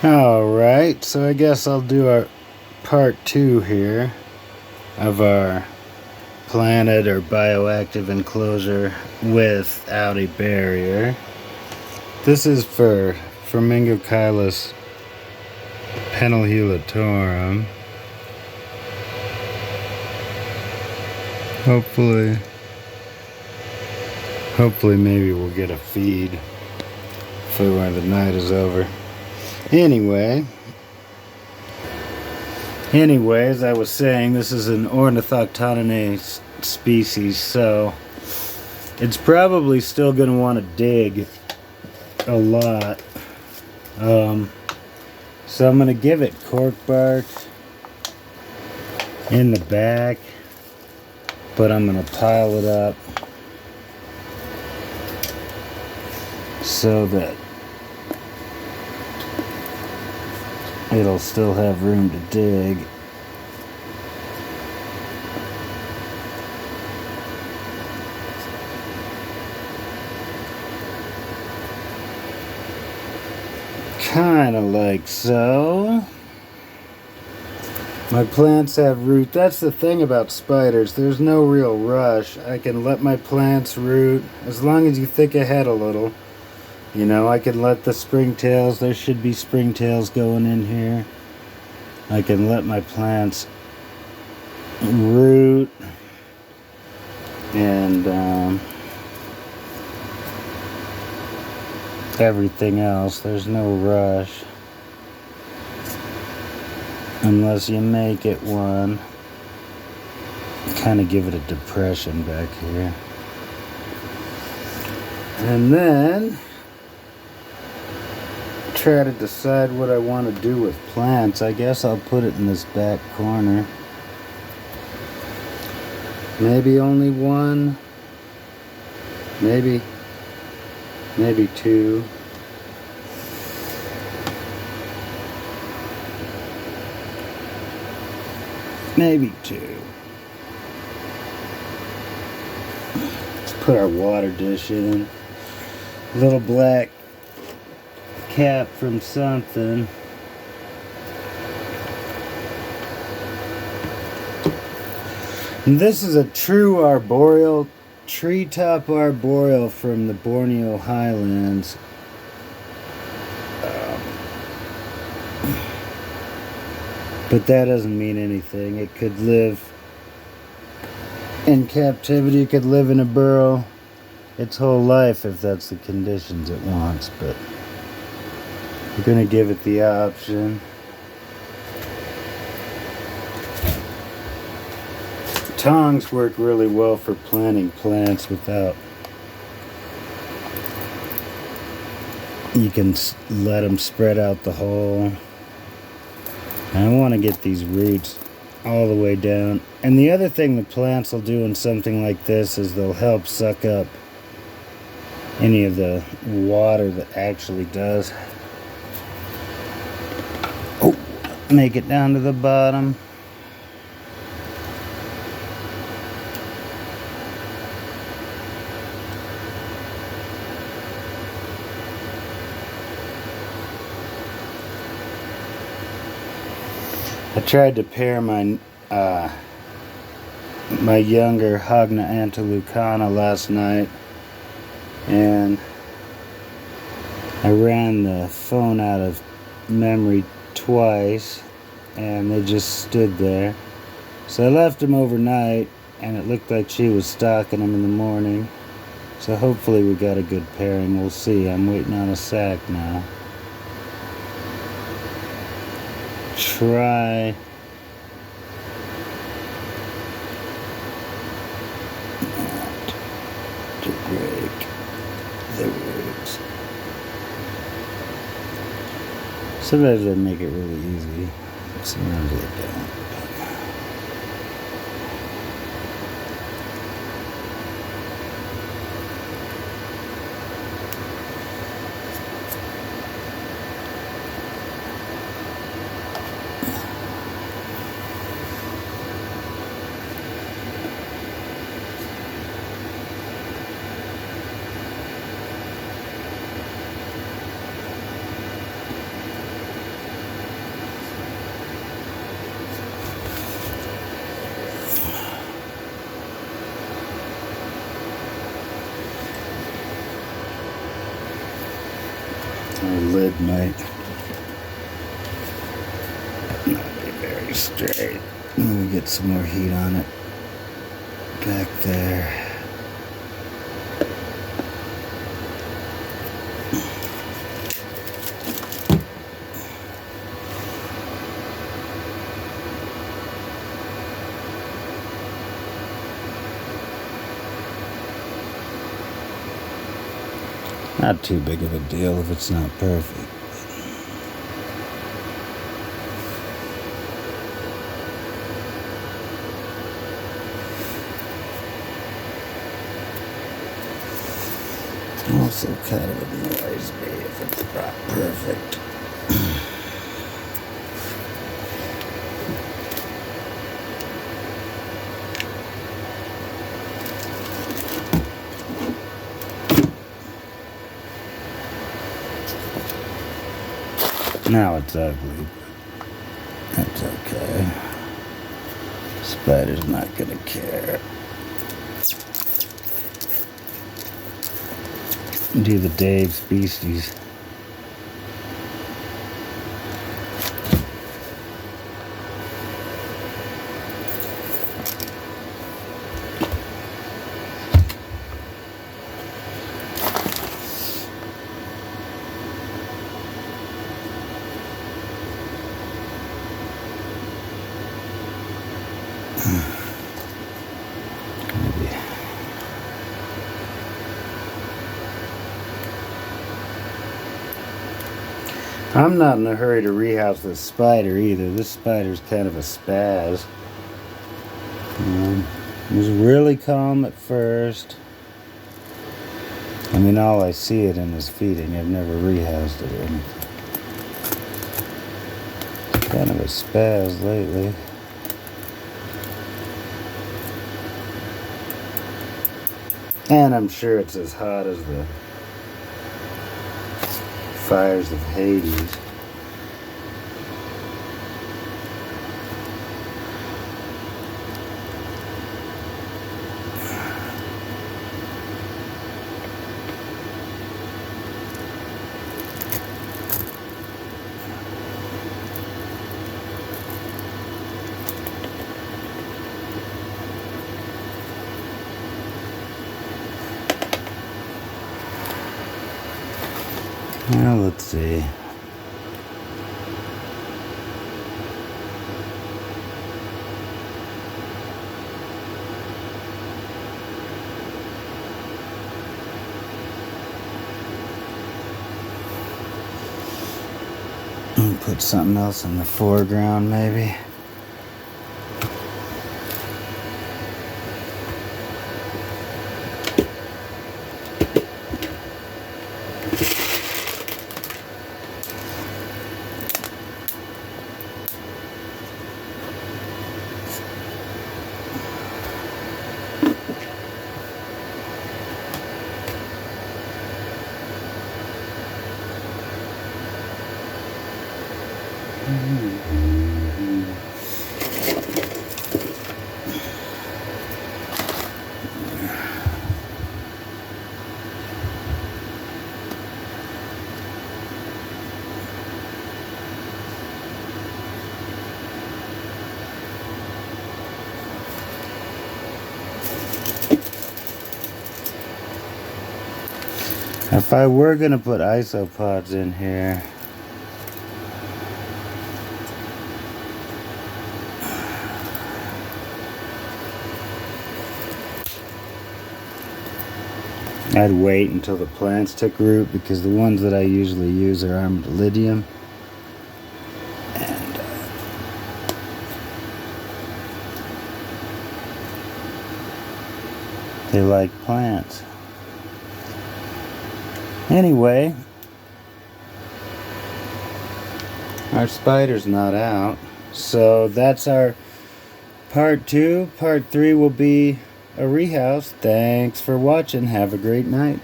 Alright, so I guess I'll do our part 2 here of our planted or bioactive enclosure without a barrier. This is for Phormingochilus pennelhewlettorum. Hopefully maybe we'll get a feed for when the night is over. Anyways, as I was saying, this is an ornithoctoninae species, so it's probably still going to want to dig a lot. So I'm going to give it cork bark in the back, but I'm going to pile it up so that it'll still have room to dig. Kinda like so. My plants have root. That's the thing about spiders. There's no real rush. I can let my plants root as long as you think ahead a little. You know, I can let the springtails, there should be springtails going in here. I can let my plants root and everything else. There's no rush unless you make it one. Kind of give it a depression back here. And then try to decide what I want to do with plants. I guess I'll put it in this back corner. Maybe only one. Maybe two. Maybe two. Let's put our water dish in. Little black cap from something. And this is a true arboreal, treetop arboreal from the Borneo highlands. But that doesn't mean anything. It could live in captivity, it could live in a burrow its whole life if that's the conditions it wants, but we're going to give it the option. Tongs work really well for planting plants without. You can let them spread out the hole. And I want to get these roots all the way down. And the other thing the plants will do in something like this is they'll help suck up any of the water that actually does make it down to the bottom. I tried to pair my younger Hogna antilucana last night, and I ran the phone out of memory twice, and they just stood there. So I left them overnight, and it looked like she was stocking them in the morning. So hopefully we got a good pairing. We'll see. I'm waiting on a sack now. Try not to break the roots. Sometimes they make it really easy, sometimes they don't. lid might not be very straight. Let me get some more heat on it back there. Not too big of a deal if it's not perfect. Also kind of annoys me if it's not perfect. Now it's ugly, but that's okay. Spider's not gonna care. Do the Dave species. I'm not in a hurry to rehouse this spider either. This spider's kind of a spaz. It was really calm at first. I mean, all I see it in is feeding. I've never rehoused it or anything. It's kind of a spaz lately. And I'm sure it's as hot as the fires of Hades. Well, let's see. Put something else in the foreground, maybe. If I were going to put isopods in here, I'd wait until the plants took root, because the ones that I usually use are armadillidium. And they like plants. Anyway, our spider's not out, so that's our part 2. Part 3 will be a rehouse. Thanks for watching. Have a great night.